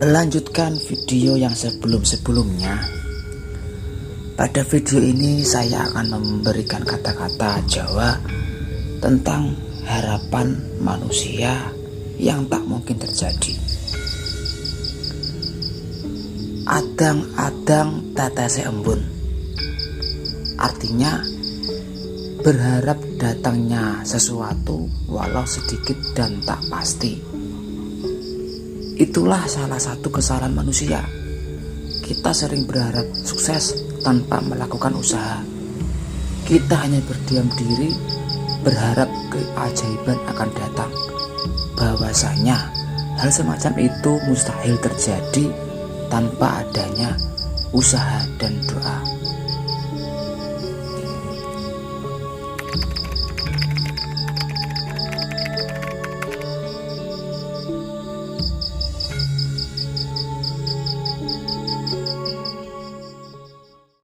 Melanjutkan video yang sebelum-sebelumnya. Pada video ini saya akan memberikan kata-kata Jawa tentang harapan manusia yang tak mungkin terjadi. Adang-adang tetese embun. Artinya berharap datangnya sesuatu walau sedikit dan tak pasti. Itulah salah satu kesalahan manusia. Kita sering berharap sukses tanpa melakukan usaha. Kita hanya berdiam diri, berharap keajaiban akan datang. Bahwasanya hal semacam itu mustahil terjadi tanpa adanya usaha dan doa.